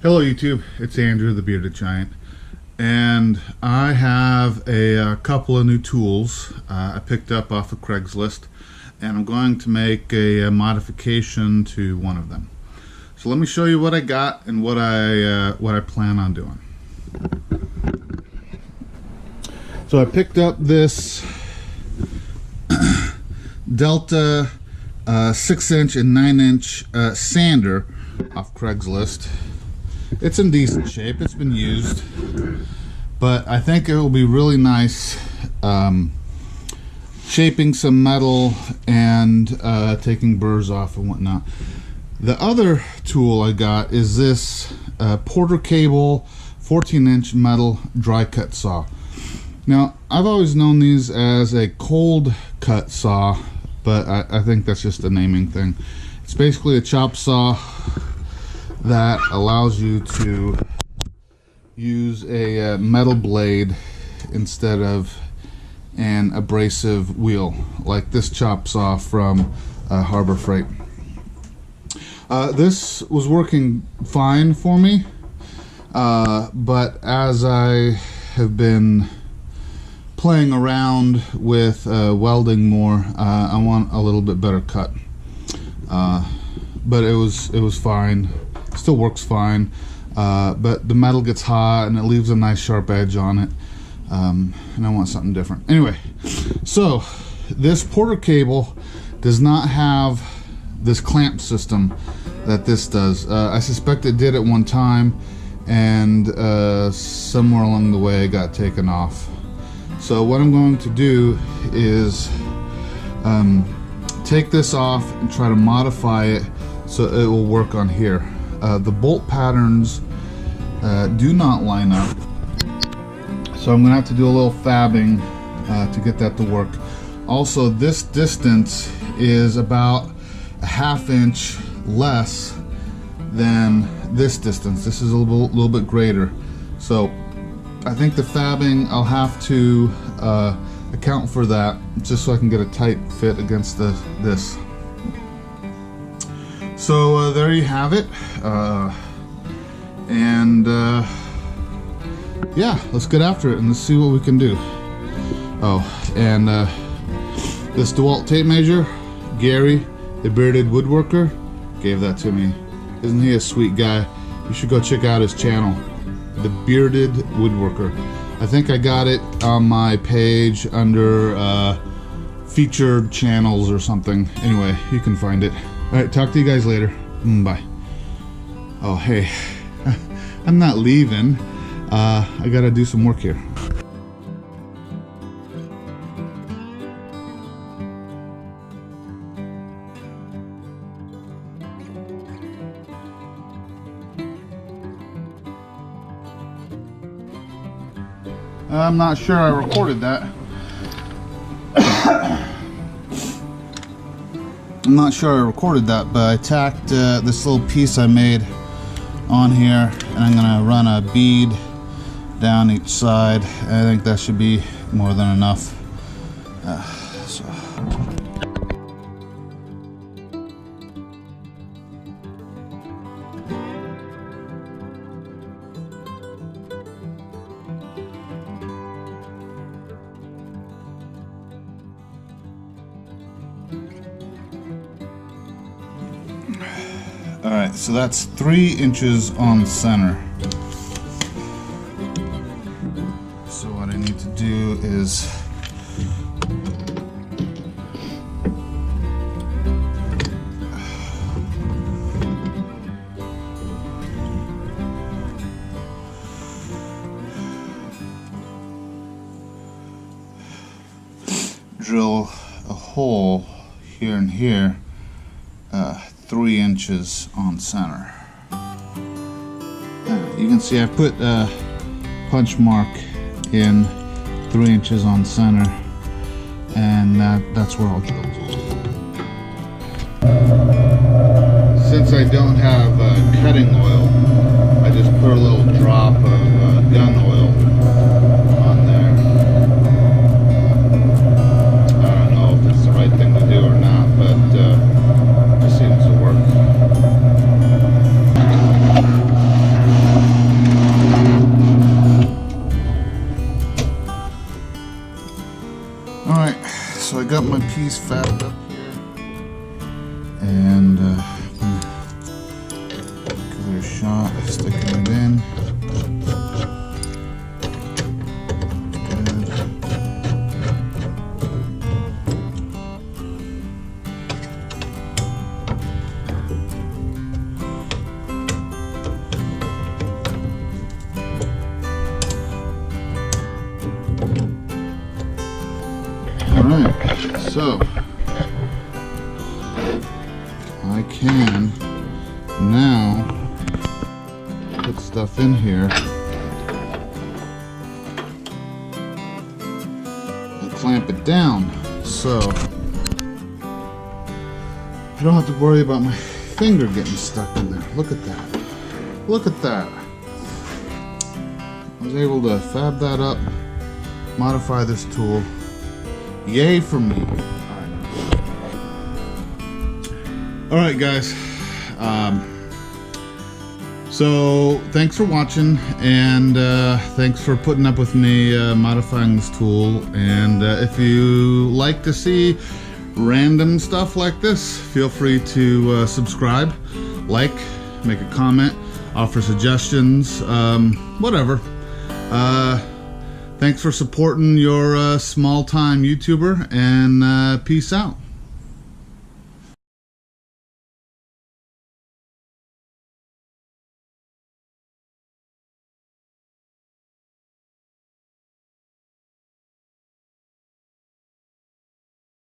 Hello YouTube, it's Andrew the Bearded Giant, and I have a couple of new tools I picked up off of Craigslist, and I'm going to make a modification to one of them. So let me show you what I got and what I plan on doing. So I picked up this Delta 6-inch and 9-inch sander off Craigslist. It's in decent shape. It's been used, but I think it will be really nice shaping some metal and taking burrs off and whatnot. The other tool I got is this Porter Cable 14-inch metal dry cut saw. Now, I've always known these as a cold cut saw, but I think that's just a naming thing. It's basically a chop saw that allows you to use a metal blade instead of an abrasive wheel, like this chop saw from Harbor Freight. This was working fine for me, but as I have been playing around with welding more, I want a little bit better cut. But it was fine. Still works fine, but the metal gets hot and it leaves a nice sharp edge on it, and I want something different. Anyway, so this Porter Cable does not have this clamp system that this does. I suspect it did at one time, and somewhere along the way it got taken off. So what I'm going to do is take this off and try to modify it so it will work on here. The bolt patterns do not line up, so I'm gonna have to do a little fabbing to get that to work. Also, this distance is about a ½ inch less than this distance. This is a little bit greater, so I think the fabbing, I'll have to account for that just so I can get a tight fit against this. So there you have it, yeah, let's get after it and let's see what we can do. Oh, and this DeWalt tape measure, Gary, the bearded woodworker, gave that to me. Isn't he a sweet guy? You should go check out his channel, the Bearded Woodworker. I think I got it on my page under featured channels or something. Anyway, you can find it. Alright, talk to you guys later. Bye. Oh, hey. I'm not leaving. I gotta do some work here. I'm not sure I recorded that. I'm not sure I recorded that, but I tacked this little piece I made on here, and I'm gonna run a bead down each side. I think that should be more than enough. Alright, so that's 3 inches on center. So what I need to do is drill a hole here and here, 3 inches on center. You can see I put a punch mark in 3 inches on center, and that's where I'll drill. Since I don't have cutting oil, I just put a little drop of gun oil on there. I don't know if it's the right thing to do or not, but it seems to work. got my piece fabbed up here, and give it a shot, sticking it in. Alright, so I can now put stuff in here and clamp it down, so I don't have to worry about my finger getting stuck in there. Look at that. Look at that. I was able to fab that up, modify this tool. Yay for me. Alright guys, so thanks for watching, and thanks for putting up with me modifying this tool. And if you like to see random stuff like this, feel free to subscribe, like, make a comment, offer suggestions, whatever. Thanks for supporting your small-time YouTuber, and peace out.